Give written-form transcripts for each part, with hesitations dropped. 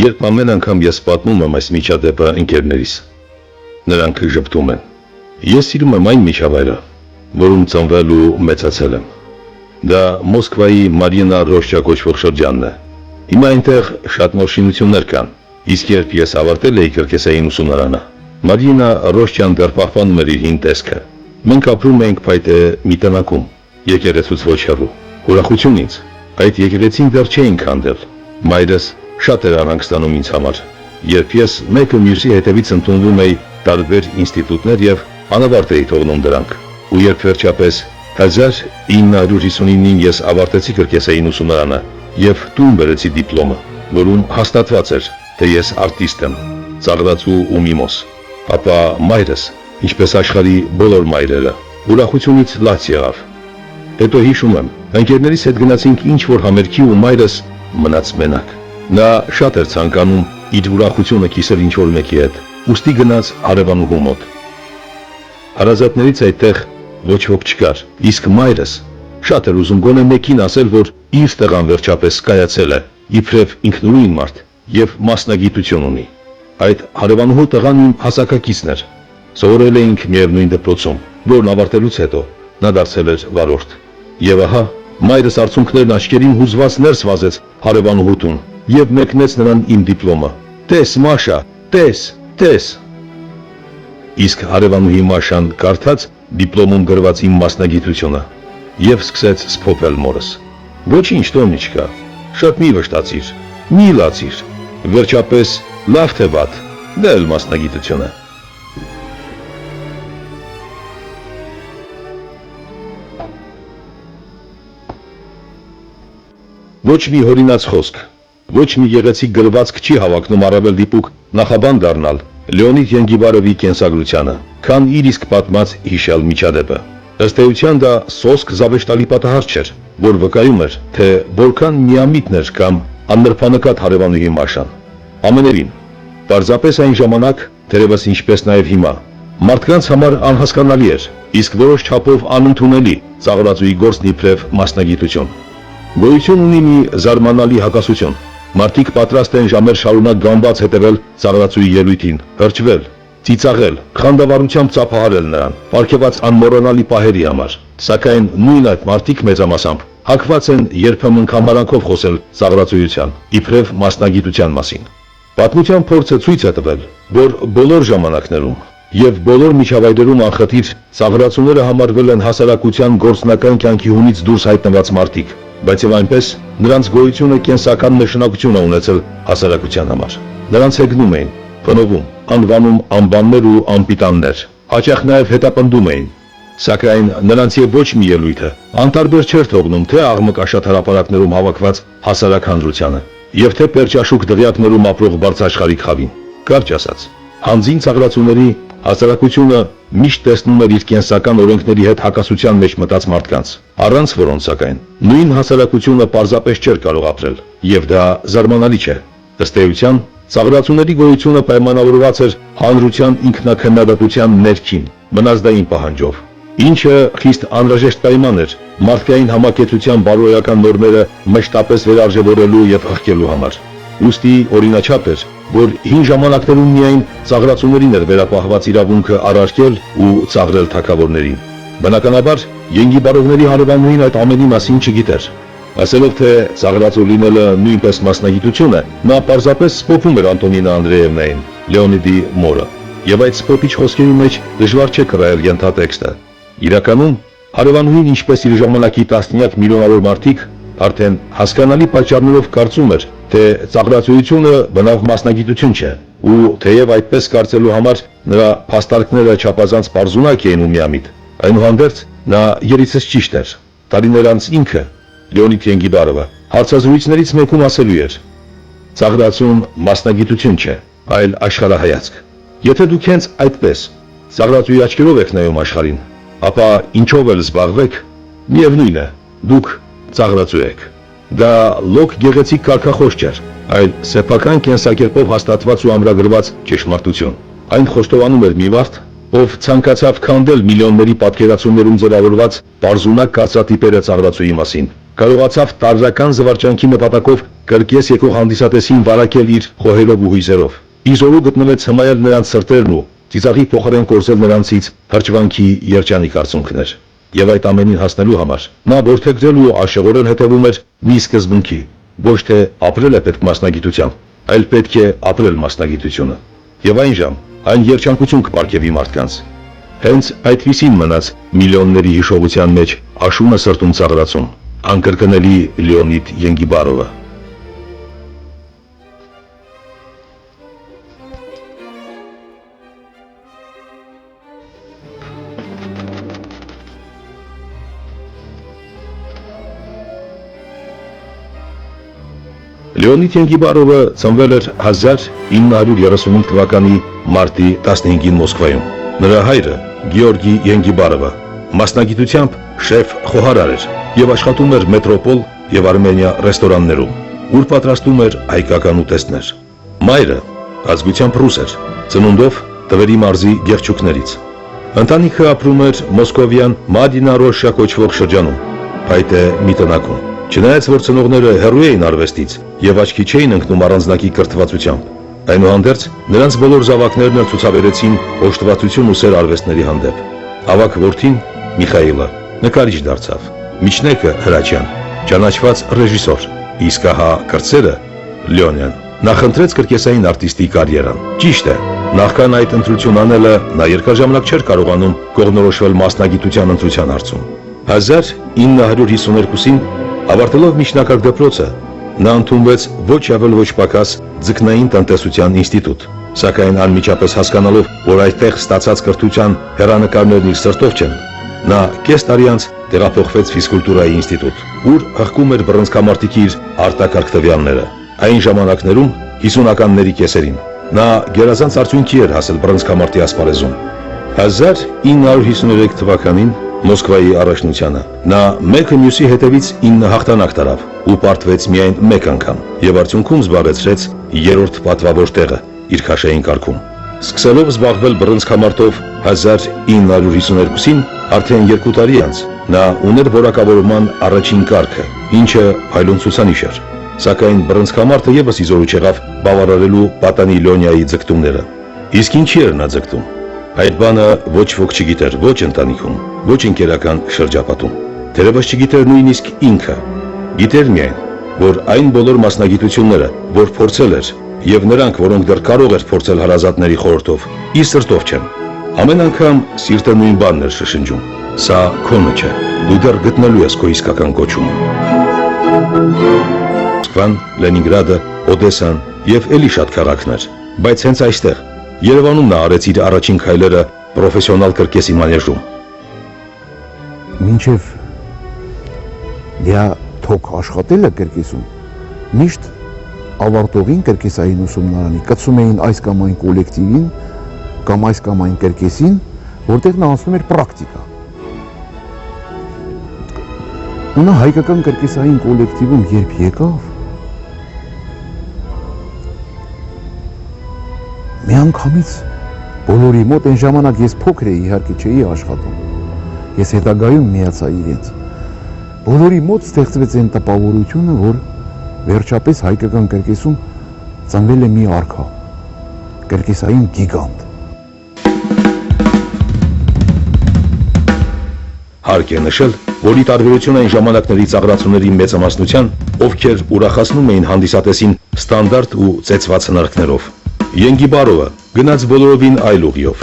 Երբ ամեն անգամ ես պատմում եմ այս միջադեպը ընկերներիս, նրանք ժպտում են։ Ես սիրում եմ այն միջավայրը, որում ծնվել ու մեծացել եմ։ Դա Մոսկվայի Մարինա Ռոշչա կոչվող շրջանն է։ Հիմա այնտեղ շատ նոր շինություններ կան, իսկ երբ ես ավարտել էի կրկեսային ուսումնարանը, Մարինա Ռոշչան դեռ պահպանում էր իր հին տեսքը։ Մենք ապրում էինք փայտե մի տնակում, եկեղեցուց ոչ հեռու։ Ուրախություն ինձ, այդ եկեղեցին դեռ չէին քանդել։ Մայրս շատ էր անհանգստանում ինձ համար, երբ ես մեկը մյուսի հետևից ընդունվում էի տարբեր ինստիտուտներ եւ անավարտ էի թողնում դրանք։ Ու երբ վերջապես 1959-ին ես ավարտեցի կրկեսային ուսումնարանը եւ տուն բերեցի դիպլոմը, որում հաստատված էր, թե ես արտիստ եմ, ծաղրացու ու միմոս, ապա մայրս, ինչպես աշխարհի բոլոր մայրերը, ուրախությունից լաց եղավ։ Հետո հիշում եմ, ընկերներիս հետ գնացինք ինչ-որ համերգի ու մայրս մնաց մենակ։ Նա շատ էր ցանկանում իր ուրախությունը կիսել ինչ-որ մեկի հետ, ուստի գնաց հարևանուհու մոտ։ Հարազատներից այդտեղ ոչ ոք չկար, իսկ մայրս շատ էր ուզում գոնե մեկին ասել, որ իր տեղան վերջապես կայացել է, իբրև ինքնուրույն մարդ եւ մասնագիտություն ունի։ Այդ հարևանուհու տղան իմ հասակակիցն էր։ Սովորել էինք միևնույն դպրոցում, որն ավարտելուց հետո նա դարձել էր վարորդ։ Եվ ահա մայրս արցունքներն աչքերին հուզված ներս վազեց հարևանուհու տուն եւ մեկնեց նրան իմ դիպլոմը։ Տես Մաշա, տես։ Իսկ հարևանուհի Մաշան կարդաց դիպլոմում գրված իմ մասնագիտությունը եւ սկսեց սփոփել մորս։ Ոչինչ Տոնիչկա, շատ մի վշտացիր, մի լացիր։ Վերջապես լավ թե վատ, դա էլ մասնագիտություն է։ Ոչ մի հորինած խոսք, ոչ մի գեղեցիկ գրվածք չի հավակնում առավել դիպուկ նախաբան դառնալ Լեոնիդ Ենգիբարովի կենսագրությանը, քան իր իսկ պատմած հիշյալ միջադեպը։ Ըստ էության դա սոսկ զավեշտալի պատահար չէր, որ վկայում էր, թե որքան միամիտն էր կամ աննրբանկատ հարևանուհի Մաշան։ Ամենևին, պարզապես այն ժամանակ, թերևս ինչպես նաև հիմա, մարդկանց համար անհասկանալի էր, իսկ որոշ չափով անընդունելի ծաղրածուի գործն իբրև մասնագիտություն։ Գոյություն ունի մի զարմանալի հակասություն։ Մարդիկ պատրաստ են ժամեր շարունակ գամբաց հետևել ծաղրածուի ելույթին, հրճվել, ծիծաղել, խանդավառությամբ ծափահարել նրան, պարգևած անմոռանալի պահերի համար։ Սակայն նույն այդ մարդիկ մեծամասամբ հակված են երբեմն կամարանքով խոսել ծաղրածույության, իբրև մասնագիտության մասին։ Պատմության փորձը ցույց է տվել, որ բոլոր ժամանակներում եւ բոլոր միջավայրերում անխտիր ծաղրածուները համարվել են հասարակության գործնական կյանքի հունից դուրս հայտնված մարդիկ, բայց եւ այնպես նրանց գոյությունը կենսական նշանակություն է ունեցել հասարակության համար։ Նրանց հեգնում էին, փնովում, անվանում անբաններ ու անպիտաններ, հաճախ նաեւ հետապնդում էին։ Սակայն նրանց եւ ոչ մի ելույթը անտարբեր չէր թողնում թե աղմկաշատ հրապարակներում հավաքված հասարակ հանրությանը, եւ թե պերճաշուկ դղյակներում ապրող բարձաշխարհիկ խավին։ Կարճ ասած, հանձին ծաղրածուների հասարակությունը միշտ տեսնում էր իր կենսական օրենքների հետ հակասության մեջ մտած մարդկանց, առանց որոնց սակայն նույն հասարակությունը պարզապես չէր կարող ապրել, եւ դա զարմանալի չէ։ Ըստ էության, ծաղրածուների գոյությունը պայմանավորված էր հանրության ինքնակնդատության ներքին, մնազդային պահանջով, ինչը խիստ անհրաժեշտ պայման էր մարդկային համակեցության բարոյական նորմերը մշտապես վերարժևորելու եւ հղկելու համար։ Ուստի օրինաչափ էր, որ հին ժամանակներում միայն ծաղրածուներին էր վերապահված իրավունքը առարկել ու ծաղրել թագավորներին։ Բնականաբար, Ենգիբարովների հարևանուհին այդ ամենի մասին չգիտեր։ Ասելով, թե ծաղրածու լինելը նույնպես մասնագիտություն է, նա պարզապես սփոփում էր Անտոնինա Անդրեևնային, Լեոնիդի մորը, եւ այդ սփոփիչ խոսքերի մեջ դժվար չէ կրել ենթատեքստը։ Իրականում, հարևանուհին ինչպես իր ժամանակի տասնյակ միլիոնավոր մարդիկ արդեն հասկանալի պատճառներով կարծում էր, թե ծաղրածույությունը բնավ մասնագիտություն չէ, ու թեև այդպես կարծելու համար նրա փաստարկները չափազանց պարզունակ էին ու միամիտ, այնուհանդերձ նա երիցս ճիշտ էր։ Տարիներ անց ինքը, Լեոնիդ Ենգիբարովը, հարցազրույցներից մեկում ասելու էր. ծաղրածուն մասնագիտություն չէ, այլ աշխարհայացք։ Եթե դուք հենց այդպես ծաղրածուի աչքերով եք նայում աշխարհին, ապա ինչով էլ զբաղվեք, միևնույն է, դուք ծաղրածու եք։ Դա լոկ գեղեցիկ կարգախոս չէր, այլ սեփական կենսակերպով հաստատված ու ամրագրված ճշմարտություն։ Այն խոստովանում էր մի մարդ, ով ցանկացավ քանդել միլիոնների պատկերացումներում ձևավորված պարզունակ կարծրատիպերը ծաղրածուի մասին, կարողացավ տարրական զվարճանքի նպատակով կրկես եկող հանդիսատեսին վարակել իր խոհերով ու հույզերով։ Իզորու գտնվեց հմայել նրանց սրտերն ու ծիծաղի փոխարեն կորզել նրանցից հրճվանքի երջանիկ արցունքներ։ Եվ այդ ամենին հասնելու համար նա որդեգրել ու աշեղորեն հետևում էր մի սկզբունքի, ոչ թե ապրել է պետք մասնագիտությամբ, այլ պետք է ապրել մասնագիտությունը։ Եվ այն ժամ այն երջանկություն կպարգևի մարդկանց։ Հենց այդպիսին մնաց միլիոնների հիշողության մեջ աշունը սրտում ծաղրացում, անկրկնելի Լեոնիդ Ենգիբարովը։ Լեոնիդ Ենգիբարովը ծնվել էր 1935 թվականի մարտի 15-ին Մոսկվայում։ Նրա հայրը Գեորգի Ենգիբարովը մասնագիտությամբ շեֆ խոհարար էր եւ աշխատում էր մետրոպոլ եւ Արմենիա ռեստորաններում, ուր պատրաստում էր հայկական ուտեստներ։ Մայրը ազգությամբ ռուս էր, ծնունդով Տվերի մարզի Գեղչուկներից։ Ընտանիքը ապրում էր Մոսկովյան Մադինա-Ռոշա կոչվող շրջանում, փայտե մի տնակում։ Չնայած որ ծնողները հեռու էին արվեստից եւ աչքի չէին ընկնում առանձնակի կրթվածությամբ, այնուհանդերձ նրանց բոլոր զավակներն էլ ցուցաբերեցին օժտվածություն ու սեր արվեստների հանդեպ։ Ավագ որդին Միխայիլը նկարիչ դարձավ, միջնեկը Հրաչյան ճանաչված ռեժիսոր, իսկ ահա կրտսերը Լեոնյան նախընտրեց կրկեսային արտիստի կարիերան։ Ճիշտ է, նախքան այդ ընտրություն անելը նա երկարաժամանակ չէր կարողանում կողմնորոշվել մասնագիտության ընտրության հարցում։ 1952-ին ավարտելով միջնակարգ դպրոցը, նա ընդունվեց ոչ ավել ոչ պակաս ձկնային տնտեսության ինստիտուտ, սակայն անմիջապես հասկանալով, որ այդտեղ ստացած կրթության հեռանկարներն իր սրտով չեն, նա կես տարի անց տեղափոխվեց ֆիզկուլտուրայի ինստիտուտ, ուր հղկում էր բռնցքամարտիկի իր արտակարգ տվյալները։ Այն ժամանակներում 50-ականների կեսերին նա գերազանց արդյունքի էր հասել բռնցքամարտի ասպարեզում։ 1953 թվականին Մոսկվայի առաջնությանը նա մեկը մյուսի հետևից 9 հաղթանակ տարավ ու պարտվեց միայն մեկ անգամ եւ արդյունքում զբաղեցրեց 3-րդ պատվավոր տեղը իր քաշային կարգում։ Սկսելով զբաղվել բռնցքամարտով 1952-ին, արդեն 2 տարի անց նա ուներ որակավորման առաջին կարգը, ինչը փայլուն ցուցանիշ էր, սակայն բռնցքամարտը եւս իզորու չեղավ բավարարելու Պատանի Լյոնիայի ձգտումները։ Իսկ ինչի էր նա ձգտում։ Այդ բանը ոչ ոք չգիտեր, ոչ ընտանիքում, ոչ ընկերական շրջապատում։ Թերևս չգիտեր նույնիսկ ինքը։ Գիտեր միայն, որ այն բոլոր մասնագիտությունները, որ փորձել էր, եւ նրանք, որոնք դեռ կարող էր փորձել հարազատների խորհրդով, իր սրտով չեն։ Ամեն անգամ սիրտը նույն բանն էր շշնջում. սա քոնը չէ, դու դեռ գտնելու ես քո իսկական կոչումը։ Մոսկվան, Լենինգրադը, Օդեսան եւ էլի շատ քաղաքներ, բայց հենց այստեղ Երևանում նա արեց իր առաջին քայլերը պրոֆեսիոնալ կրկեսի մանեժում։ Մինչև դրա թոք աշխատելը կրկեսում, միշտ ավարտողին կրկեսային ուսումնարանի կցում էին այս կամ այն կոլեկտիվին կամ այս կամ այն կրկեսին, որտեղ նա անցնում էր պրակտիկա։ Ու նա հայկական կրկեսային կոլեկտիվում երբ եկավ, միանգամից բոլորի մոտ այն ժամանակ ես փոքր էի, իհարկե չէի աշխատում, ես հետագայում միացա իրենց, բոլորի մոտ ստեղծվեց այն տպավորությունը, որ վերջապես հայկական կրկեսում ծնվել է մի արքա, կրկեսային գիգանտ։ Հարկ է նշել, որ ի տարբերություն այն ժամանակների ծաղրացուների մեծամասնության, ովքեր ուրախացնում էին հանդիսատեսին ստանդարտ ու ծեծված հնարքներով, Ենգիբարովը գնաց բոլորովին այլ ուղիով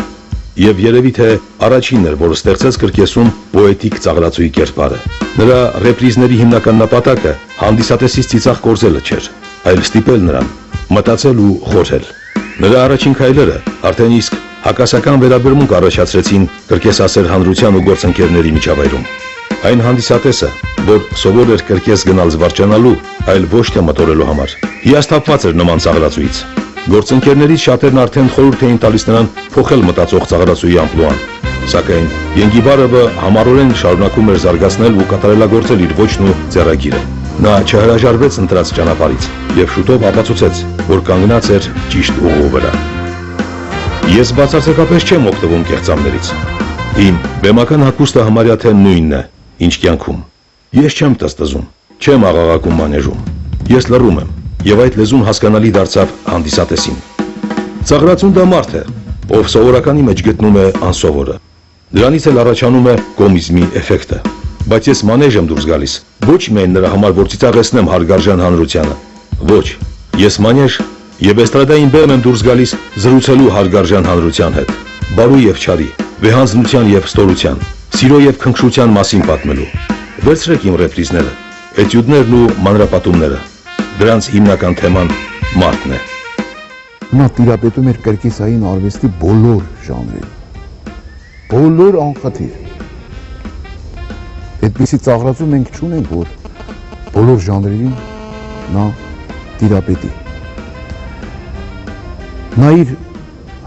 եւ երևի թե առաջինն էր, որ ստեղծեց կրկեսում պոետիկ ծաղրացուի կերպարը։ Նրա ռեպրիզների հիմնական նպատակը հանդիսատեսից ծիծաղ կորզելը չէր, այլ ստիպել նրան մտածել ու խորհել։ Նրա առաջին քայլերը արդեն իսկ հակասական վերաբերմունք առաջացրեցին կրկեսասեր հանրության ու գործընկերների միջավայրում։ Այն հանդիսատեսը, որ սովոր էր կրկես գնալ զվարճանալու, այլ ոչ թե մտորելու համար, հիասթափված էր նման ծաղրացուից։ Գործընկերներից շատերն արդեն խորհուրդ էին տալիս նրան փոխել մտածող ծաղրացուի ամպլուան, սակայն Ենգիբարովը համառորեն շարունակում էր զարգացնել ու կատարելագործել իր ոճն ու ձեռագիրը։ Նա չհրաժարվեց ընտրած ճանապարհից եւ շուտով ապացուցեց, որ կանգնած էր ճիշտ ուղու վրա։ Ես բացարձակապես չեմ օգտվում կեղծամներից։ Իմ բեմական հագուստը համարյա թե նույնն է, ինչ կյանքում։ Ես չեմ տստզում, չեմ աղաղակում մանեժում։ Ես լռում եմ, եւ այդ լեզուն հասկանալի դարձավ հանդիսատեսին։ Ծաղրածուն դա մարդ է, ով սովորականի մեջ գտնում է անսովորը։ Դրանից էլ առաջանում է կոմիզմի էֆեկտը։ Բայց ես մանեժ եմ դուրս գալիս, ոչ միայն նրա համար, որ ծիծաղեցնեմ հարգարժան հանրությանը։ Ոչ, ես մանեժ եւ էստրադային բեմ եմ դուրս գալիս զրուցելու հարգարժան հանրության հետ։ Բարու եւ չարի, վեհանձնության եւ ստորության, սիրո եւ քնքշության մասին պատմելու։ Վերցրեք իմ ռեպրիզները, էտյուդներն ու մանրապատումները։ Դրանց հիմնական թեման մարդն է։ Նա տիրապետում էր կրկեսային արվեստի բոլոր ժանրերին։ Բոլոր անխտիր։ Այդպիսի ծաղրածու մենք չունենք, որ բոլոր ժանրերին նա տիրապետի։ Նա իր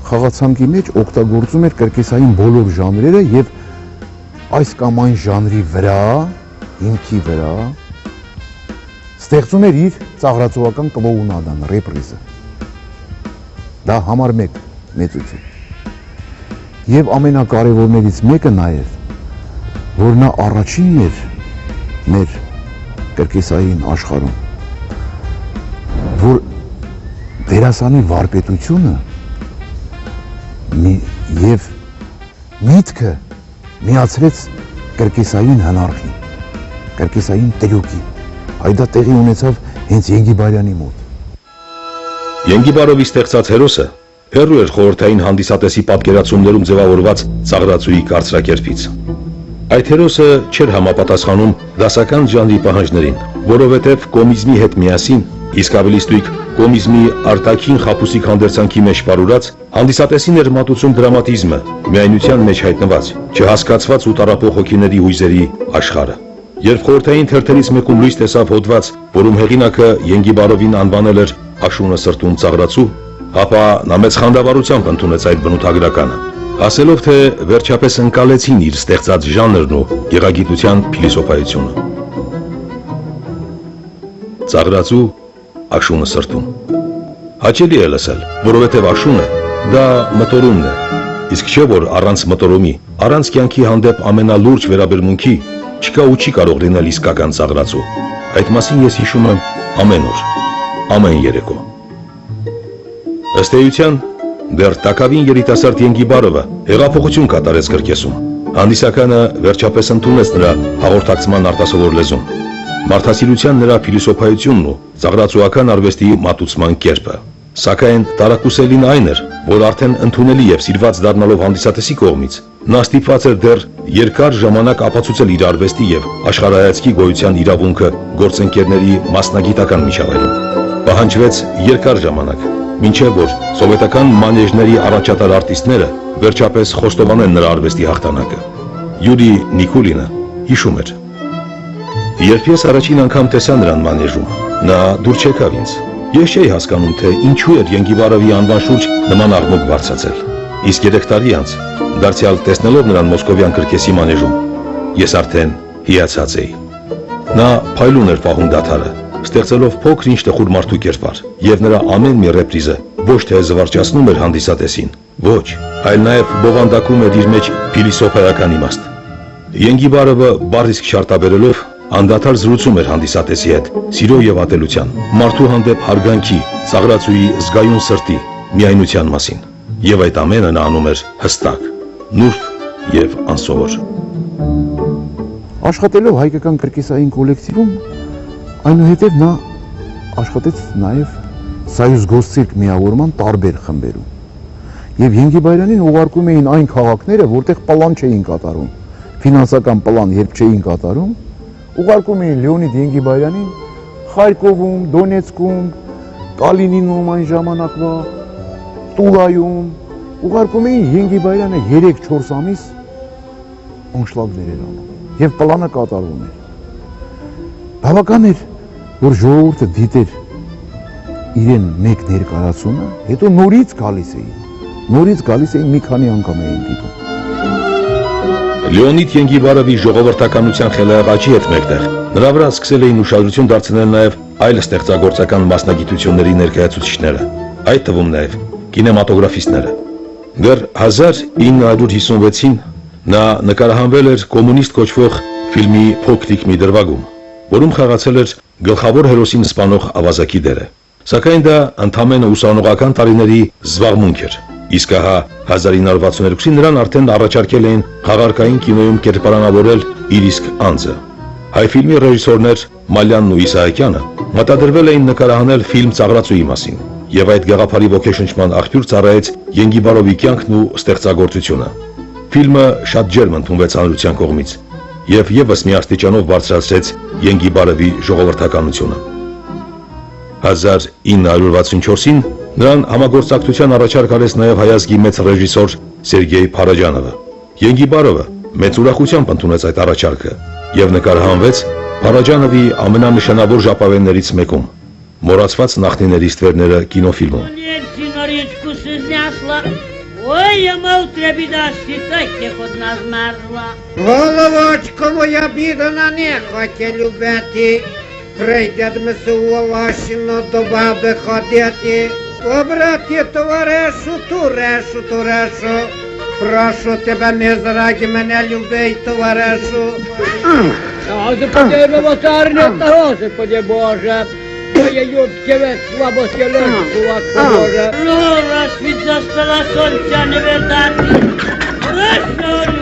խաղացանկի մեջ օգտագործում էր կրկեսային բոլոր ժանրերը եւ այս կամ այն ժանրի վրա, հիմքի վրա ստեղծում էր իր ծաղրածողական կլոունադան, ռեպրիզը։ Դա համար մեկ մեծություն։ Եվ ամենակարևորներից մեկը նաև, որ նա առաջինն էր մեր կրկեսային աշխարհում, որ դերասանի վարպետությունը եւ միտքը միացրեց կրկեսային հնարքին, կրկեսային տրյուկին։ Այդ դա տեղի ունեցավ հենց Ենգիբարյանի մոտ։ Ենգիբարովի ստեղծած հերոսը հեռու էր խորհրդային հանդիսատեսի պատկերացումներում ձևավորված ծաղրածուի կարծրակերպից։ Այդ հերոսը չէր համապատասխանում դասական ժանրի պահանջներին, որովհետև կոմիզմի հետ միասին, իսկ ավելի ստույգ կոմիզմի արտաքին խաբուսիկ հանդերձանքի մեջ պարուրած, հանդիսատեսին էր մատուցում դրամատիզմը, միայնության մեջ հայտնված, չհասկացված ու տառապող հոգիների հույզերի աշխարհը։ Երբ խորհրդային թերթերից մեկում լույս տեսավ հոդված, որում հեղինակը Ենգիբարովին անվանել էր Աշունը սրտում ծաղրածու, ապա նա մեծ խանդավառությամբ ընդունեց այդ բնութագրականը, ասելով թե վերջապես ընկալեցին իր ստեղծած ժանրն ու գեղագիտության փիլիսոփայությունը։ Ծաղրածու, Աշունը սրտում։ Հաճելի է լսել, որովհետև Աշունը դա մտորումն է, իսկ չէ որ առանց մտորումի, առանց կյանքի հանդեպ ամենալուրջ վերաբերմունքի չկա ու չի կարող լինել իսկական ծաղրածու։ Այդ մասին ես հիշում եմ ամեն օր, ամեն երեկո։ Ըստ էության, դեռ տակավին երիտասարդ Ենգիբարովը հեղափոխություն կատարեց կրկեսում։ Հանդիսականը վերջապես ընդունեց նրա հաղորդակցման արտասովոր լեզուն, մարդասիրության նրա փիլիսոփայությունն ու ծաղրածուական արվեստի մատուցման կերպը։ Սակայն տարակուսելին այն էր, որ արդեն ընդունելի եւ սիրված դառնալով հանդիսատեսի կողմից, նա ստիպված էր դեռ երկար ժամանակ ապացուցել իր արվեստի եւ աշխարհայացքի գոյության իրավունքը գործընկերների մասնագիտական միջավայրում։ Պահանջվեց երկար ժամանակ, մինչև որ սովետական մանեժների առաջատար արտիստները վերջապես խոստովանեն նրա արվեստի հաղթանակը։ Յուրի Նիկուլինը հիշում էր. Երբ ես առաջին անգամ տեսա նրան մանեժում, նա դուր չեկավ ինձ։ Ես չէի հասկանում, թե ինչու էր Ենգիբարովի անվան շուրջ նման աղմուկ բարձրացել։ Իսկ 3 տարի անց, դարձյալ տեսնելով նրան մոսկովյան կրկեսի մանեժում, ես արդեն հիացած էի։ Նա փայլուն էր պահում դադարը, ստեղծելով փոքր-ինչ տխուր մարդու կերպար, եւ նրա ամեն մի ռեպրիզը ոչ թե զվարճացնում էր հանդիսատեսին, ոչ, այլ նաեւ բովանդակում էր իր մեջ փիլիսոփայական իմաստ։ Ենգիբարովը բառիսկ չարտաբերելով անդադար զրուցում էր հանդիսատեսի հետ, սիրո եւ ատելության, մարդու հանդեպ հարգանքի, ծաղրածուի զգայուն սրտի, միայնության մասին, եւ այդ ամենը նա անում էր հստակ, նուրբ եւ անսովոր։ Աշխատելով հայկական կրկեսային կոլեկտիվում, այնուհետև նա աշխատեց նաեւ Սայուզ Գոսցիրկ միավորման տարբեր խմբերում։ Եվ Ենգիբարյանին ուղարկում էին այն քաղաքները, որտեղ պլան չէին կատարում, ֆինանսական պլան երբ չէին կատարում, ուղարկում էին Լեոնիդ Ենգիբարյանին Խարկովում, Դոնեցկում, Կալինինում այն ժամանակվա, Տուլայում, ուղարկում էին Ենգիբարյանը 3-4 ամիս անշլագներ էր անում եւ պլանը կատարվում էր։ Բավական էր, որ ժողովուրդը դիտեր իրեն մեկ ներկայացումը, հետո նորից գալիս էին մի քանի անգամ էին դիտում։ Լեոնիդ Ենգիբարովի ժողովրդականության խելահեղաճի հետ մեկտեղ նրա վրա սկսել էին ուշադրություն դարձնել նաև այլ ստեղծագործական մասնագիտությունների ներկայացուցիչները, այդ թվում նաև կինեմատոգրաֆիստները։ Դեռ 1956-ին նա նկարահանվել էր կոմունիստ կոչվող ֆիլմի փոքրիկ մի դրվագում, որում խաղացել էր գլխավոր հերոսին սպանող ավազակի դերը։ Սակայն դա ընդամենը ուսանողական տարիների զբաղմունք էր։ Իսկ ահա 1962-ին նրան արդեն առաջարկել էին խաղարկային կինոյում կերպարանավորել իր իսկ անձը։ Հայ ֆիլմի ռեժիսորներ Մալյանն ու Իսահակյանը մտադրվել էին նկարահանել ֆիլմ Ծաղրածուի մասին, եւ այդ գաղափարի ոգեշնչման աղբյուր ծառայեց Ենգիբարովի կյանքն ու ստեղծագործությունը։ Ֆիլմը շատ ջերմ ընդունվեց հանրության կողմից եւ եւս մի աստիճանով բարձրացրեց Ենգիբարովի ժողովրդականությունը։ 1964-ին նրան համագործակցության առաջարկ արեց նաև հայազգի մեծ ռեժիսոր Սերգեյ Փարաջանովը։ Ենգիբարովը մեծ ուրախությամբ ընդունեց այդ առաջարկը եւ նկարահանվեց Փարաջանովի ամենանշանավոր ժապավեններից մեկում՝ մոռացված նախնիների ստվերները կինոֆիլմում։ Ой, я молча беда, считайте, хоть нас мерзла. Головочко моя бідна, не хоче любити. Прийдет ми суволощено до баби ходити. Обрати, товаришу, турешу. Прошу тебе, не зраді мене, любий, товаришу. Господи, милосердя, Господи Боже. Моє юбки весь слабості легкуват Боже. Ну, раз від застала сонця не видати. Прошу,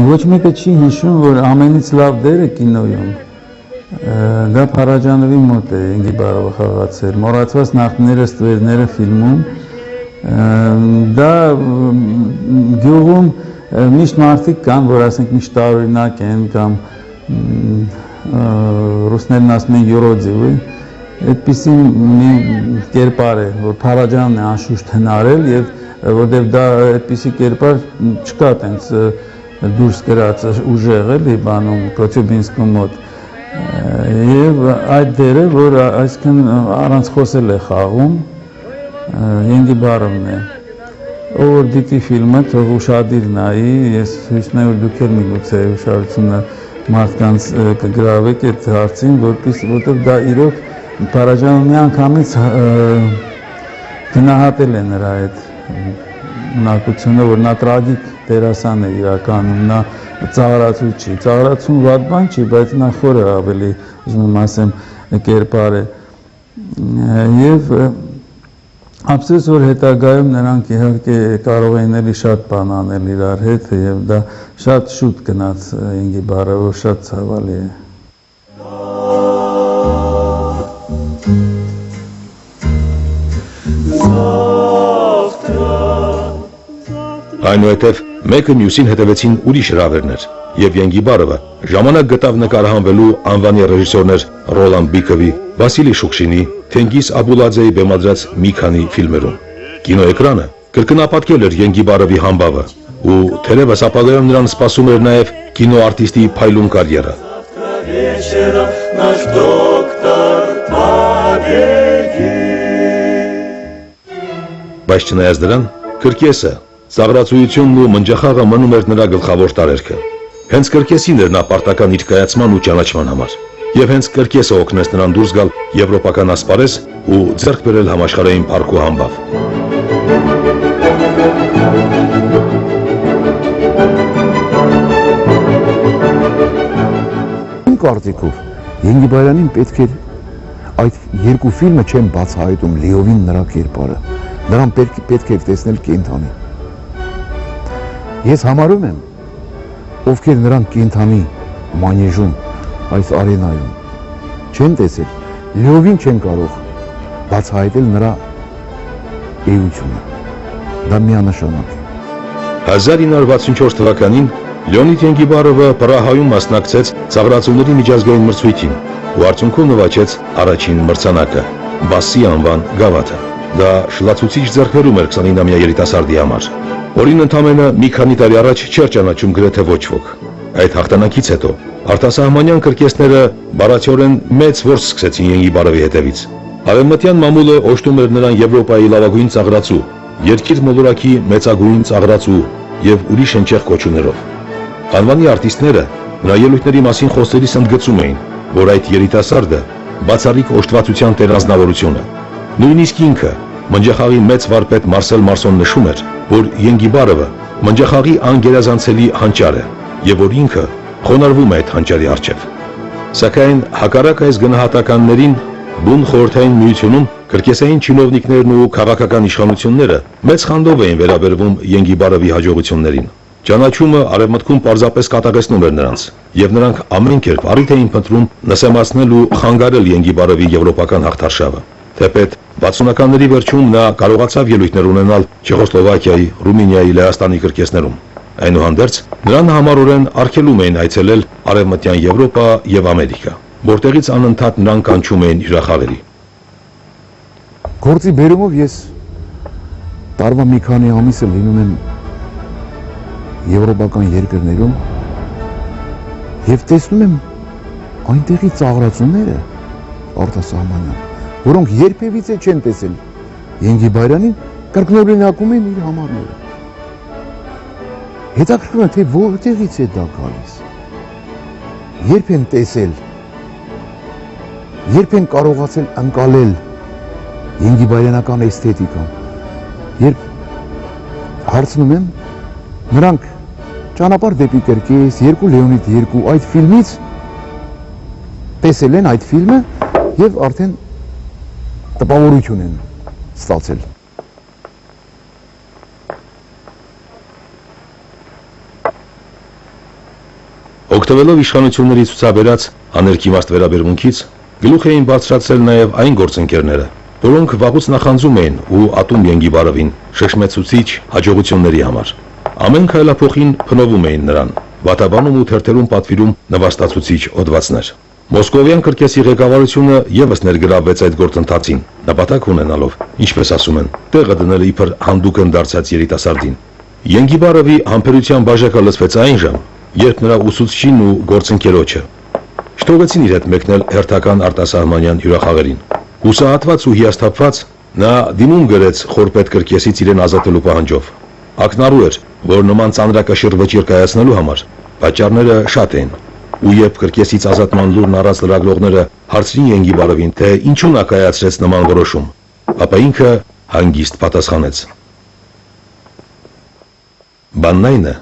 Ոչ մեկը չի հիշում, որ ամենից լավ դերը կինոյում դա Փարաջանովի մոտ է Ենգիբարովը խաղացել, մոռացված նախնիները ստվերները ֆիլմում, դա գյուղում միշտ մարդիկ կան, որ ասենք միշտ տարօրինակ են կամ ռուսներն ասում են յուրոդիվը, այդպիսի մի կերպար է, որ Փարաջանովն է անշուշտ հնարել եւ որտեւ դա այդպիսի կերպար չկա տենց դուրս գրած ուժեղ էլի բանում Կոչուբինսկու մոտ եւ այդ դերը որ այսքան առանց խոսել է խաղում Ենգիբարովն է ով որ դիտի ֆիլմը թող ուշադիր նայի ես հույս ունեմ որ դուք էլ միգուցե ուշադրությունը մարդկանց կգրավեք այդ հարցին որտեղ դա իրոք Փարաջանովը միանգամից գնահատել է նրա այդ ունակությունը որ նա տրագիկ դերասան է իրականում նա ծաղրացու չի ծաղրացուն վատ բան չի բայց նա խորը ավելի ուզում եմ ասեմ կերպար է եւ ափսոս որ հետագայում նրանք իհարկե կարող էին էլի շատ բան անել իրար հետ եւ դա շատ շուտ գնաց Ենգիբարովը շատ ցավալի է Այնուհետև մեկը մյուսին հետևեցին ուրիշ հրավերներ, եւ Ենգիբարովը ժամանակ գտավ նկարահանվելու անվանի ռեժիսորներ Ռոլան Բիկովի, Վասիլի Շուքշինի, Թենգիս Աբուլաձեի բեմադրած մի քանի ֆիլմերում։ Կինոէկրանը կրկնապատկել էր Ենգիբարովի համբավը, ու թերևս ապագայում նրան սպասում էր նաեւ կինոարտիստի փայլուն կարիերա։ Բայց չնայած դրան, կրկեսը Ծաղրածույությունն ու մնջախաղը մնում էր նրա գլխավոր տարերքը։ Հենց կրկեսին էր նա պարտական իր կայացման ու ճանաչման համար։ Եվ հենց կրկեսը օգնեց նրան դուրս գալ եվրոպական ասպարեզ ու ձեռք բերել համաշխարհային փառք ու համբավ։ Իմ կարծիքով Ենգիբարյանին պետք էր այդ երկու ֆիլմը չեն բացահայտում լիովին նրա կերպարը։ Նրան պետք է տեսնել կենդանի։ Ես համարում եմ, ովքեր նրան կենդանի մանեժում, այս արենայում, չեն տեսել, լիովին չեն կարող բացահայտել նրա էությունը, դա միանշանակ է։ 1964 թվականին Լեոնիդ Ենգիբարովը Պրահայում մասնակցեց Ծաղրածուների միջազգային մրցույթին ու արդյունքում նվաճեց առաջին մրցանակը՝ Բասի անվան գավաթը։ Դա շլացուցիչ ձեռքբերում էր 29-ամյա երիտասարդի համար, որին ընդամենը մի քանի տարի առաջ չէր ճանաչում գրեթե ոչ ոք։ Այդ հաղթանակից հետո արտասահմանյան կրկեսները բառացիորեն մեծ որս սկսեցին Ենգիբարովի հետևից։ Արևմտյան մամուլը օժտում էր նրան Եվրոպայի լավագույն ծաղրացու, երկիր մոլորակի մեծագույն ծաղրացու եւ ուրիշ հնչեղ կոչումներով։ Անվանի արտիստները նրա ելույթների մասին խոսելիս ընդգծում էին, որ այդ երիտասարդը բացառիկ օժտվածության տերազնավորությունը։ Նույնիսկ ինքը մնջախաղի մեծ վարպետ Մարսել Մարսոն նշում էր, որ Ենգիբարովը մնջախաղի անգերազանցելի հանճար է եւ որ ինքը խոնարհվում է այդ հանճարի առջև։ Սակայն հակառակ այս գնահատականներին բուն խորհրդային միությունում կրկեսային չինովնիկներն ու քաղաքական իշխանությունները մեծ խանդով էին վերաբերվում Ենգիբարովի հաջողություններին։ Ճանաչումը արևմտքում պարզապես կատաղեցնում էր նրանց, եւ նրանք ամեն կերպ առիթ էին փնտրում նսեմացնել ու խանգարել Ենգիբարովի եվրոպական հաղթարշավը։ Թեպետ 60-ականների վերջում նա կարողացավ ելույթներ ունենալ Չեխոսլովակիայի, Ռումինիայի, Լեհաստանի կրկեսներում։ Այնուհանդերձ նրան համառորեն արգելում էին այցելել Արևմտյան Եվրոպա եւ Ամերիկա, որտեղից անընդհատ նրան կանչում էին հյուրախաղերի։ Գործի բերումով ես տարվա մի քանի ամիսը լինում եմ եվրոպական երկրներում եւ տեսնում եմ այնտեղի ծաղրացումները արտասահմանյան, որոնք երբևիցե չեն տեսել Ենգիբարյանին, կրկնօրինակում են իր համարները։ Հետաքրքրում է, թե որտեղից է դա գալիս։ Երբ են տեսել, երբ են կարողացել ընկալել Ենգիբարյանական էսթետիկան, երբ հարցնում եմ, նրանք ճանապարհ դեպի կրկես, 2 Լեոնիդ 2 այդ ֆիլմից տեսել են այդ ֆիլմը եւ արդեն տպավորություն են ստացել։ Օգտվելով իշխանությունների ցուցաբերած աներկիմաստ վերաբերմունքից գլուխ էին բարձրացրել նաև այն գործընկերները, որոնք վաղուց նախանձում էին ու ատում Ենգիբարովին շշմեցուցիչ հաջողությունների համար։ Ամեն քայլափոխին փնովում էին նրան, վատաբանում ու թերթերում պատվիրում նվաստացուցիչ հոդվածներ։ Մոսկովյան կրկեսի ղեկավարությունը եւս ներգրավվեց այդ գործընթացին, նպատակ ունենալով, ինչպես ասում են, տեղը դնել իբր հանդուկն դարձած երիտասարդին։ Ենգիբարովի համբերության բաժակը լցվեց այն ժամ, երբ նրա ուսուցչին ու գործընկերոջը շտողեցին իր հետ մեկնել հերթական արտասահմանյան հյուրախաղերին։ Հուսահատված ու հիասթափված նա դիմում գրեց խորպետ կրկեսից իրեն ազատելու պահանջով։ Ակնառու էր, որ նման ծանրակշիռ վճիռ կայացնելու համար պատճառները շատ էին, ու երբ կրկեսից ազատման լուրն առած լրագրողները հարցրին Ենգիբարովին, թե ինչու նա կայացրեց նման որոշում, ապա ինքը հանգիստ պատասխանեց. Բանն այն է,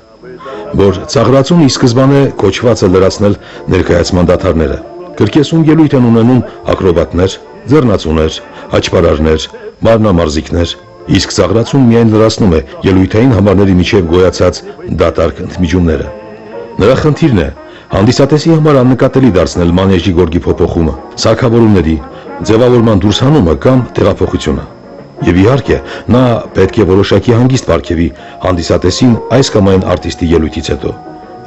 որ ծաղրացում ի սկզբանե կոչված է լրացնել ներկայացման դադարները։ Կրկեսում ելույթ են ունենում ակրոբատներ, ձեռնածուներ, աճպարարներ, մարմնամարզիկներ, իսկ ծաղրացում միայն լրացնում է ելույթային համարների միջև գոյացած դատարկ ընդմիջումները։ Նրա խնդիրն է հանդիսատեսի համար աննկատելի դարձնել մանեժի գորգի փոփոխումը, սարքավորումների, ձևավորման դուրսհանումը կամ տեղափոխությունը։ Եվ իհարկե, նա պետք է որոշակի հանգիստ պարգևի հանդիսատեսին այս կամ այն արտիստի ելույթից հետո։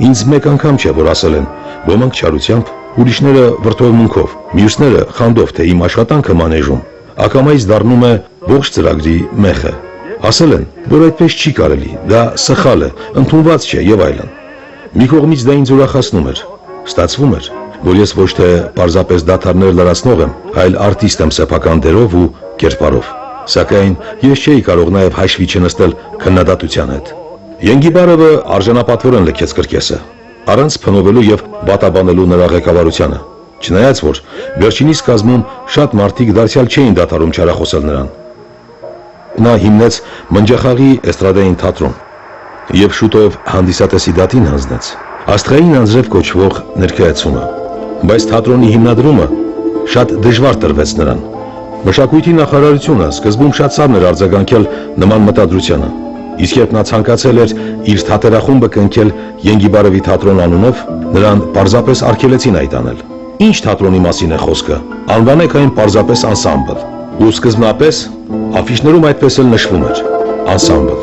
Ինձ մեկ անգամ չէ, որ ասել են, ոմանք չարությամբ, ուրիշները վրդովմունքով, մյուսները խանդով, թե իմ աշխատանքը մանեժում ակամայից դառնում է ողջ ծրագրի մեխը։ Ասել են, որ այդպես չի կարելի, դա սխալ է, ընդունված չէ եւ այլն։ Մի կողմից դա ինձ ուրախացնում էր։ Ստացվում էր, որ ես ոչ թե պարզապես դադարներ լրացնող եմ, այլ արտիստ եմ սեփական դերով ու կերպարով։ Սակայն ես չէի կարող նաև հաշվի չնստել քննադատության հետ։ Ենգիբարովը արժանապատվորեն լքեց կրկեսը, առանց փնովելու եւ վատաբանելու նրա ղեկավարությանը, չնայած որ վերջինիս կազմում շատ մարդիկ դարձյալ չէին դադարում չարախոսել նրան։ Նա հիմնեց մնջախաղի էստրադային թատրոն եւ շուտով հանդիսատեսի դատին հանձնեց աստղային անձրև կոչվող ներկայացումը, բայց թատրոնի հիմնադրումը շատ դժվար տրվեց նրան։ Մշակույթի նախարարությունը սկզբում շատ սառն էր արձագանքել նման մտադրությանը, իսկ երբ նա ցանկացել էր իր թատերախումբը կնքել Ենգիբարովի թատրոն անունով, նրան պարզապես արգելեցին այդ անել։ Ինչ թատրոնի մասին է խոսքը, անվանեք այն պարզապես անսամբլ, ու սկզբնապես աֆիշներում այդպես էլ նշվում էր՝ անսամբլ։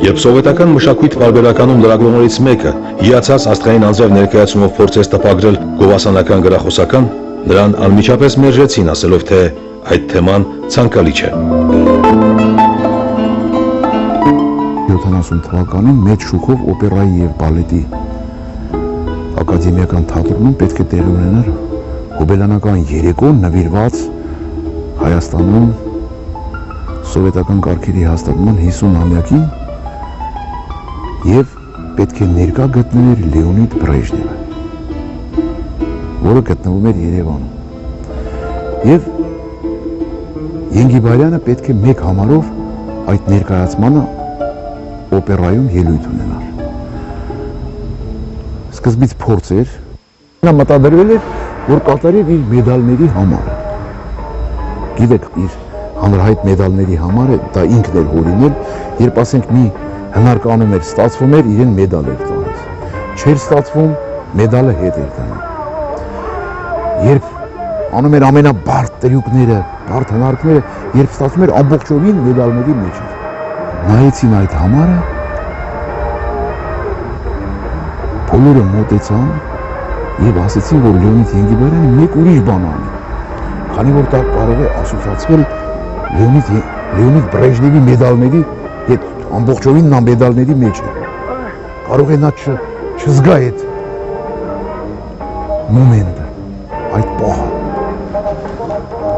Երբ սովետական մշակույթ պարբերականում լրագրողներից մեկը հիացած աստղային անձրև ներկայացումով փորձեց տպագրել գովասանական գրախոսական, նրան անմիջապես մերժեցին, ասելով, թե այդ թեման ցանկալի չէ։ 70 թվականին մեծ շուկով օպերայի եւ բալետի ակադեմիական թատրոնում պետք է տեղի ունենար հոբելյանական երեկո նվիրված Հայաստանում սովետական կարգերի հաստատման 50-ամյակին եւ պետք է ներկա գտնվեր Լեոնիդ Բրեժնևը, որը գտնվում էր Երևանում։ Եվ Ենգիբարյանը պետք է մեկ համարով այդ ներկայացմանը օպերայում ելույթ ունենար։ Սկզբից փորձ էր, նա մտադրվել էր, որ կատարի իր մեդալների համարը։ Գիտեք, իր հանրահայտ մեդալների համարը դա ինքն էր հորինել, երբ ասենք մի հնար կանում էր, ստացվում էր, իրեն մեդալ էր տալիս։ Չէր ստացվում, մեդալը հետ էր տանում։ Երբ անում էր ամենաբարդ տրյուկները, բարդ հնարքները, երբ ստացվում էր ամբողջովին մեդալների մեջ էր։ Նայեցին այդ համարը, բոլորը մոտեցան եւ ասեցին, որ Լեոնիդ Ենգիբարյանը մեկ ուրիշ բան անի, քանի որ դա կարող է ասոցացվել Լեոնիդ Բրեժնևի մեդալների հետ, ամբողջովին նա մեդալների մեջ է։ Կարող է նա չզգա այդ մոմենտը, այդ պահը։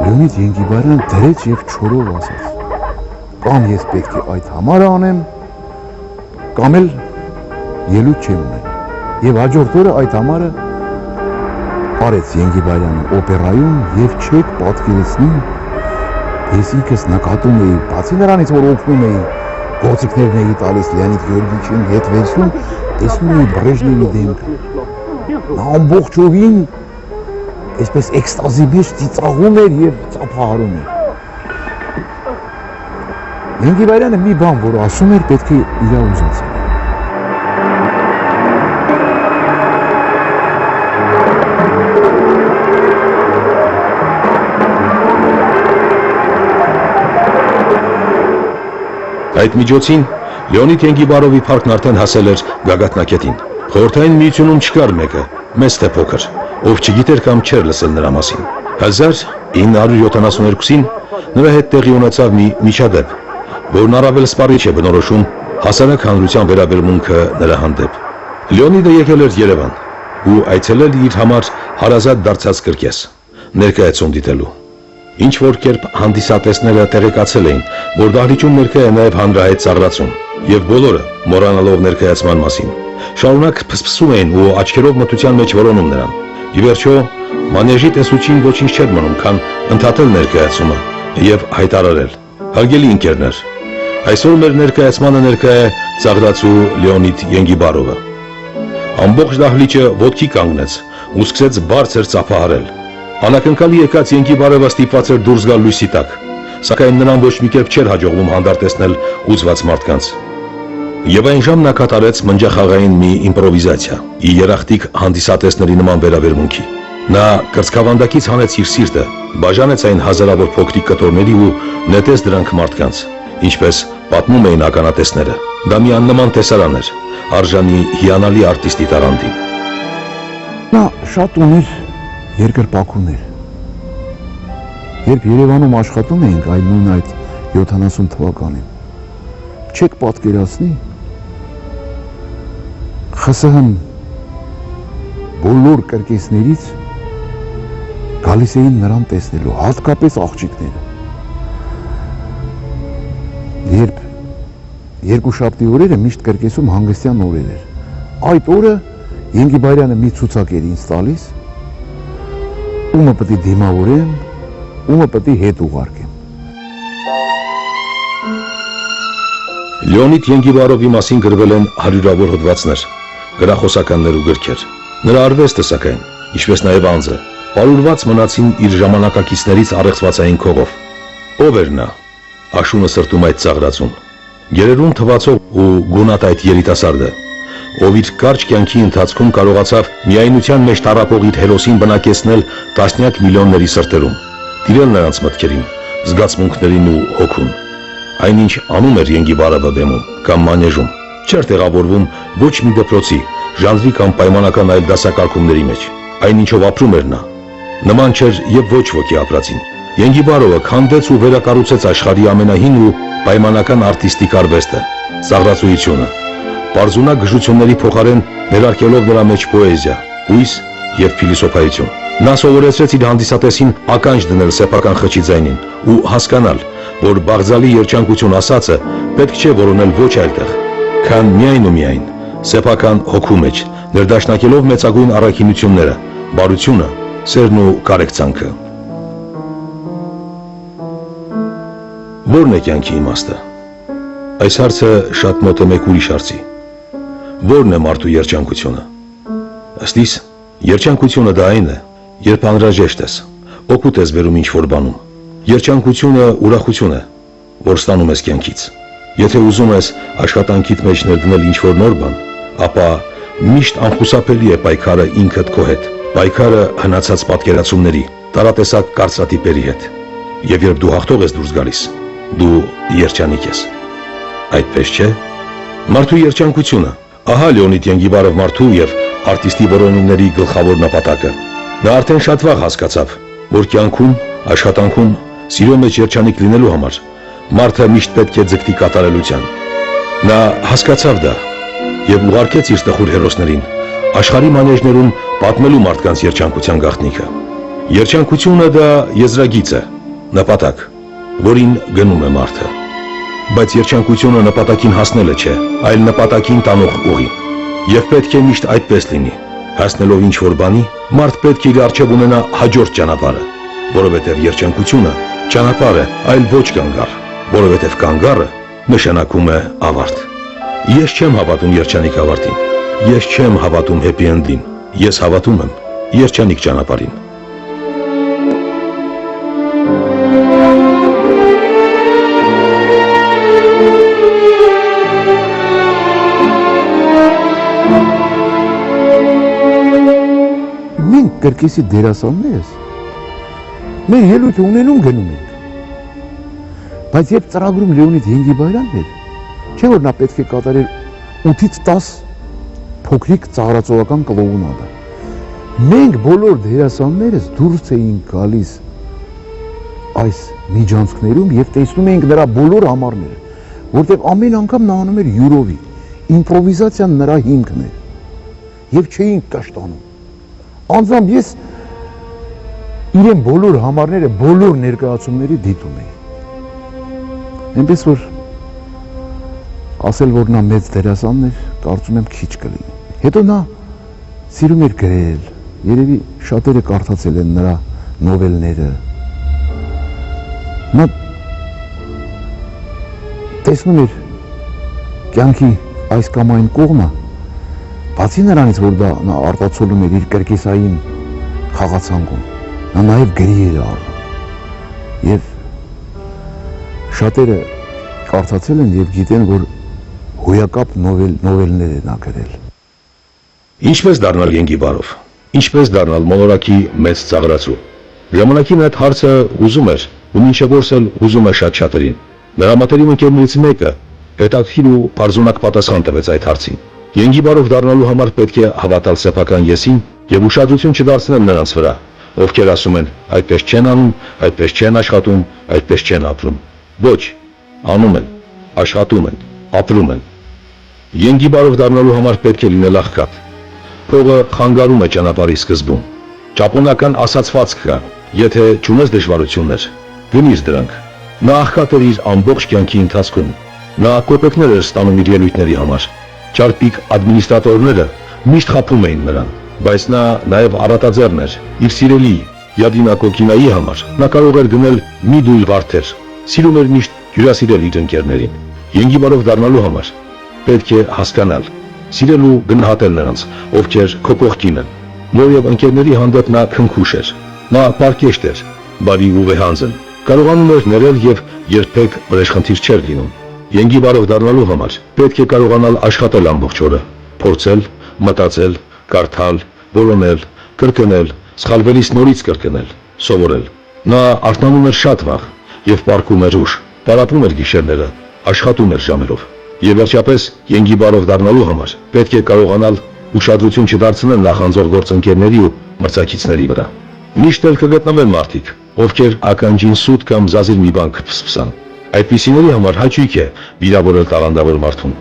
Լեոնիդ Ենգիբարյանը դրեց եւ չորով ասաց. կամ ես պետք է այդ համարը անեմ, կամ էլ ելույթ չեմ ունենա։ Եվ հաջորդ օրը այդ համարը արեց Ենգիբարյանը օպերայում եւ չեք պատկերացնի, ես ինքս նկատում էի, բացի նրանից, որ օգնում էի, գործիքներն էի տալիս Լեոնիդ Գեորգիչին հետ վերցնում, տեսնում էի Բրեժնևի դեմքը։ Նա ամբողջովին այսպես էքստազի մեջ ծիծաղում էր եւ ծափահարում էր։ Ենգիբարյանը մի բան, որ ասում էր, պետք է իրա ուզածել։ Այդ միջոցին Լեոնիդ Ենգիբարովի փառքն արդեն հասել էր գագաթնակետին։ Խորհրդային միությունում չկար մեկը, մեծ թե փոքր, ով չգիտեր կամ չէր լսել նրա մասին։ 1972-ին նրա հետ տեղի ունեցավ մի միջադեպ, որն առավել սպառիչ է բնորոշում հասարակ հանրության վերաբերմունքը նրա հանդեպ։ Լեոնիդը եկել էր Երևան ու այցելել իր համար հարազատ դարձած կրկես, ներկայացում դիտելու։ Ինչ որ կերպ հանդիսատեսները տեղեկացել էին, որ դահլիճում ներկա է նաև հանրահայտ ծաղրացում, եւ բոլորը, մոռանալով ներկայացման մասին, շարունակ փսփսում էին ու աչքերով մթության մեջ որոնում նրան։ Ի վերջո, մանեժի տեսուչին ոչինչ չէր մնում, քան ընդհատել ներկայացումը եւ հայտարարել. «Հարգելի ընկերներ, այսօր մեր ներկայացմանը ներկա է ծաղրացու Լեոնիդ Ենգիբարովը»։ Ամբողջ դահլիճը ոտքի կանգնեց ու սկսեց բարձր ծափահարել։ Անակնկալի եկած Ենգիբարովը ստիպված էր դուրս գալ լույսի տակ, սակայն նրան ոչ մի կերպ չէր հաջողվում հանդարտեցնել ուզված մարդկանց։ Եվ այն ժամ նա կատարեց մնջախաղային մի իմպրովիզացիա՝ ի երախտիկ հանդիսատեսների նման վերաբերմունքի։ Նա կրծքավանդակից հանեց իր սիրտը, բաժանեց այն հազարավոր փոքրիկ կտորների ու նետեց դրանք մարդկանց, ինչպես պատմում էին ականատեսները։ Դա մի աննման տեսարան էր, արժանի հիանալի արտիստի տաղանդին։ Նա շատ ուներ երկրպագուներ։ Երբ Երևանում աշխատում էինք այդ նույն այդ 70 թվականին, չեք պատկերացնի, ԽՍՀՄ բոլոր կրկեսներից գալիս էին նրան տեսնելու, հատկապես աղջիկները։ Երբ երկուշաբթի օրերը միշտ կրկեսում հանգստյան օրեր էր, այդ օրը Ենգիբարյանը մի ցուցակ էր ինձ տալիս, ումը պետք է դիմավորեմ, ումը պետք է հետ ուղարկեմ։ Լեոնիդ Ենգիբարովի մասին գրվել են հարյուրավոր հոդվածներ, գրախոսականներ ու գրքեր։ Նրա արվեստը, սակայն, ինչպես նաև անձը, պարուրված մնացին իր ժամանակակիցներից առեղծվածային քողով։ Ով էր նա, աշունը սրտում այդ ծաղրացուն, գերերուն թվացող ու գունատ այդ երիտասարդը, ով իր կարճ կյանքի ընթացքում կարողացավ միայնության մեջ տառապող իր հերոսին բնակեցնել տասնյակ միլիոնների սրտերում, տիրել նրանց մտքերին, զգացմունքներին ու հոգուն։ Այնինչ անում էր Ենգիբարովը բեմում կամ մանեժում, չէր տեղավորվում ոչ մի դպրոցի, ժանրի կամ պայմանական այլ դասակարգումների մեջ, այնինչով ապրում էր նա։ Նման չէր եւ ոչ ոքի ապրածին։ Ենգիբարովը քանդեց ու վերակառուցեց աշխարհի ամենահին ու պայմանական արտիստիկ արվեստը՝ ծաղրացույությունը, պարզունակ գժությունների փոխարեն ներարկելով նրա մեջ պոեզիա, հույս եւ փիլիսոփայություն։ Նա սովորեցրեց իր հանդիսատեսին ականջ դնել սեփական խճի ձայնին ու հասկանալ, որ բաղձալի երջանկություն ասածը պետք չէ որոնել ոչ այլտեղ, քան միայն ու միայն սեփական հոգու մեջ, ներդաշնակելով մեծագույն առաքինությունները, բարությունը, սերն ու կարեկցանքը։ Ո՞րն է կյանքի իմաստը։ Այս հարցը շատ մոտ է մեկ ուրիշ հարցի։ Ո՞րն է մարդու երջանկությունը։ Ըստ իս, երջանկությունը դա այն է, երբ անհրաժեշտ ես, օգուտ ես բերում ինչ-որ բանում։ Երջանկությունը ուրախություն է, որ ստանում ես կյանքից։ Եթե ուզում ես աշխատանքիդ մեջ ներդնել ինչ-որ նոր բան, ապա միշտ անխուսափելի է պայքարը ինքդ քո հետ, պայքարը հնացած պատկերացումների, տարատեսակ կարծրատիպերի հետ։ Եվ երբ դու հաղթող ես դուրս գալիս, դու երջանիկ ես։ Այդպես չէ։ Մարդու երջանկությունը, ահա Լեոնիդ Ենգիբարով մարդու եւ արտիստի որոնումների գլխավոր նպատակը։ Նա արդեն շատ վաղ հասկացավ, որ կյանքում, աշխատանքում, սիրո մեջ երջանիկ լինելու համար մարդը միշտ պետք է ձգտի կատարելության։ Նա հասկացավ դա եւ ուղարկեց իր տխուր հերոսներին աշխարհի մանեժներում պատմելու մարդկանց երջանկության գաղտնիքը։ Երջանկությունը դա եզրագիծ է, նպատակ, որին գնում է մարդը։ Բայց երջանկությունը նպատակին հասնելը չէ, այլ նպատակին տանող ուղի։ Եվ պետք է միշտ այդպես լինի։ Հասնելով ինչ-որ բանի, մարդ պետք է իր առջև ունենա հաջորդ ճանապարհը, որովհետև երջանկությունը ճանապարհ է, այլ ոչ կանգառ, որովհետև կանգառը նշանակում է ավարտ։ Ես չեմ հավատում երջանիկ ավարտին։ Ես չեմ հավատում happy end-ին։ Ես հավատում եմ երջանիկ ճանապարհին։ Մենք կրկեսի դերասաններ ես, մեր ելույթը ունենում գնում ենք, բայց երբ ծրագրում Լեոնիդ Ենգիբարյանն էր, չէ որ նա պետք է կատարեր 8-ից 10 փոքրիկ ծաղրածովական կլոունադը, մենք բոլոր դերասաններս դուրս էինք գալիս այս միջանցքներում և տեսնում էինք նրա բոլոր համարները, որտեղ ամեն անգամ նա անում էր յուրովի, իմպրովիզացիան նրա հիմքն էր և չէինք կշտանում։ Անձամբ ես իրեն բոլոր համարները, բոլոր ներկայացումների դիտում էի։ Այնպես որ ասել, որ նա մեծ դերասանն էր, կարծում եմ քիչ կլինի։ Հետո նա սիրում էր գրել, երևի շատերը կարդացել են նրա նովելները։ Նա տեսնում էր կյանքի այս կամ այն կողմը, բացի նրանից, որ դա նա արտացոլում էր իր կրկեսային խաղացանկում, նա նաև գրի էր առնում։ Եվ շատերը կարդացել են և գիտեն, որ հոյակապ նովելներ է նա գրել։ Ինչպես դառնալ Ենգիբարով, ինչպես դառնալ մոլորակի մեծ ծաղրացու։ Ժամանակին այդ հարցը ուզում էր, ու մինչև օրս էլ ուզում է շատ շատերին։ Նրա մտերիմ ընկերներից մեկը հետաքրքիր ու բարձունակ պատասխան տվեց այդ հարցին։ Ենգիբարով դառնալու համար պետք է հավատալ սեփական եսին եւ ուշադրություն չդարձնել նրանց վրա, ովքեր ասում են այդպես չեն անում, այդպես չեն աշխատում, այդպես չեն ապրում։ Ոչ, անում են, աշխատում են, ապրում են։ Ենգիբարով դառնալու համար պետք է լինել աղքատ։ Փողը խանգարում է ճանապարհի սկզբում։ Ճապոնական ասացվածք կա, եթե չունես դժվարություններ, գնիր դրանք։ Նա աղքատ էր իր ամբողջ կյանքի ընթացքում։ Նա կոպեկներ էր ստանում իր ելույթների համար։ Ճարպիկ ադմինիստրատորները միշտ խաբում էին նրան, բայց նա նաև առատաձեռն էր իր սիրելի Յադինա Կոկինայի համար։ Նա կարող էր գնել մի դույլ վարդեր, սիրում էր միշտ հյուրասիրել իր ընկերներին։ Ենգիբարով դառնալու համար պետք է հասկանալ, սիրել ու գնահատել նրանց, ովքեր քո կողքին են։ Նոր եւ ընկերների հանդեպ նա քնքուշ էր։ Նա պարկեշտ էր, բարի ու վեհանձն, կարողանում էր ներել եւ երբեք վրեժխնդիր չէր լինում։ Ենգիբարով դառնալու համար պետք է կարողանալ աշխատել ամբողջ օրը, փորձել, մտածել, կարդալ, որոնել, կրկնել, սխալվելիս նորից կրկնել, սովորել։ Նա արթնանում էր շատ վաղ եւ պառկում էր ուշ, պարապում էր գիշերները, աշխատում էր ժամերով։ Եվ վերջապես Ենգիբարով դառնալու համար պետք է կարողանալ ուշադրություն չդարձնել նախանձող գործընկերների ու մրցակիցների վրա։ Միշտ էլ կգտնվեն մարդիկ, ովքեր ականջին սուտ կամ զազիր մի բան կփսփսան։ Այդպիսիների համար հաճույք է վիրավորել տաղանդավոր մարդուն։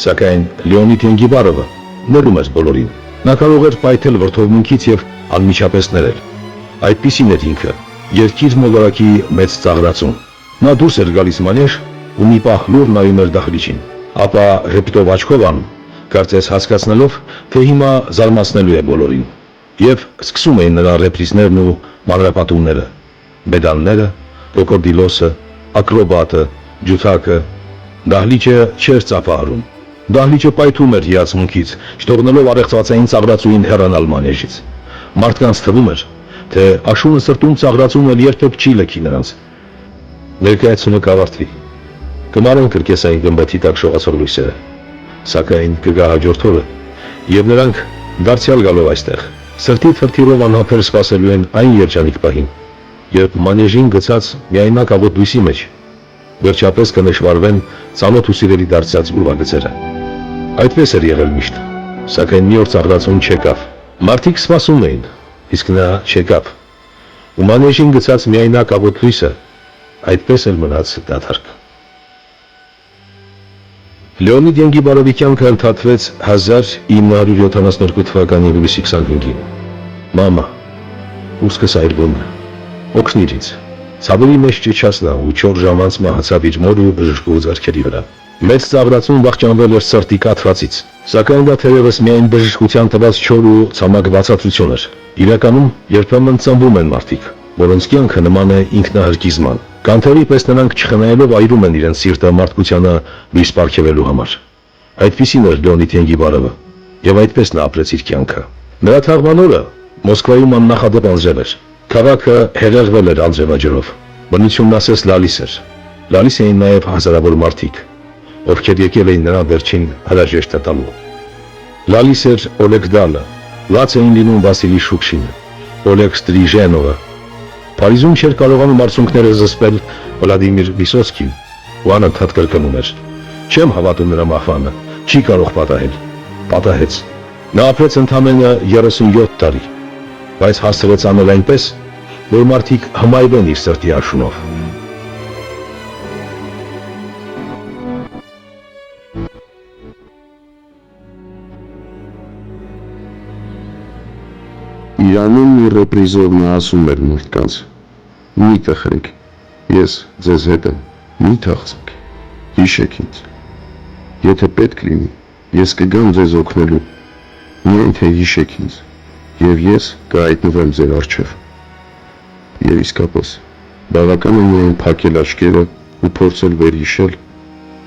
Սակայն Լեոնիդ Ենգիբարովը ներում էր բոլորին, Նա կարող էր պայթել վրդովմունքից եւ անմիջապես ներել։ Այդպիսին էր ինքը, երկիր մոլորակի մեծ ծաղրացում։ Նա դուրս էր գալիս մանեժ ու մի պահ լուր նայում էր դահլիճին, ապա ռեպիտով աչքով անում, կարծես հասկացնելով, թե հիմա զարմացնելու է բոլորին։ Եվ սկսում էին նրա ռեպրիզներն ու մանրապատումները, մեդալները, կրոկոդիլոսը, ակրոբատը, ջութակը։ Դահլիճը չէր ծափահարում։ Դահլիճը պայթում էր հիացմունքից, չթողնելով առեղծվածային ծաղրացուին հեռանալ մանեժից։ Մարդկանց թվում էր, թե աշունը սրտում ծաղրացումը երբեք չի լքի նրանց։ Ներկայացումը կավարտվի։ Կմարեն կրկեսային գմբեթի տակ շողացող լույսերը, սակայն կգա հաջորդ օրը, եւ նրանք դարձյալ գալով այստեղ, սրտի թրթիրով անհամբեր սպասելու են այն երջանիկ պահին, երբ մանեժին գցած միայնակ աղոտ լույսի մեջ վերջապես կնշվարվեն ծանոթ ու սիրելի դարձած ուրվագծերը։ Այդպես էր եղել միշտ, սակայն մի օր ծաղրացուն չեկավ։ Մարդիկ սպասում էին, իսկ նա չեկավ։ Ու մանեժին գցած միայնակ աղոտ լույսը այդպես էլ մնաց դադարք։ Լեոնիդ Ենգիբարովի կյանքը ընդհատվեց 1972 թվականի հուլիսի 25-ին։ Մամա, ուսկս այրվում է, օգնիր ինձ։ Ցավերի մեջ ճիչացնա ու 4 ժամ անց մահացավ իր մոր ու բժշկու ձեռքերի վրա։ Մեծ ծաղրացուն վախճանվել էր սրտի կաթվածից, սակայն դա թերևս միայն բժշկության տված չոր ու ցամաք բացատրություն էր։ Իրականում երբեմն ծնվում են մարդիկ, որոնց կյանքը նման է ինքնահրկիզման։ Կանթերի պես նրանք չխնայելով այրում են իրենց սիրտը մարդկությանը լույս պարգևելու համար։ Այդպիսին էր Լեոնիդ Ենգիբարովը, եւ այդպես նա ապրեց իր կյանքը։ Նրա թաղման օրը Մոսկվայում աննախադեպ անձրև էր։ Քաղաքը հեղեղվել էր անձրևաջրով։ Բնությունն ասես լալիս էր։ Լալիս էին նաեւ հազարավոր մարդիկ, ովքեր եկել էին նրան վերջին հրաժեշտը տալու։ Լալիս էր Օլեգ Դալը, լաց էին լինում Վասիլի Շուքշինը, Օլեգ Ստրիժենովը։ Փարիզում չէր կարողանում արցունքները զսպել Վլադիմիր Վիսոցկին, ու անընդհատ կրկնում էր. «Չեմ հավատում նրա մահվանը, չի կարող պատահել»։ Պատահեց։ Նա ապրեց ընդամենը 37 տարի, բայց հասցրեց անել այնպես, որ մարդիկ հմայվեն իր սրտի աշունով։ Իրանում մի ռեպրիզով նա ասում էր մարդկանց. «Մի տխրեք, ես ձեզ հետ եմ, մի թախծեք, հիշեք ինձ, եթե պետք լինի, ես կգամ ձեզ օգնելու, միայն թե հիշեք ինձ, եւ ես կհայտնվեմ ձեր առջև»։ Եվ իսկապես, բավական է միայն փակել աչքերը ու փորձել վերհիշել,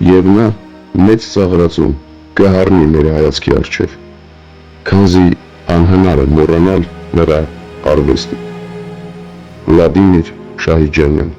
եւ նա մեծ ծաղրացում կհառնի մեր հայացքի առջև, քանզի անհնար է մոռանալ նրա արվեստը։ Վլադիմիր Շահիջանյան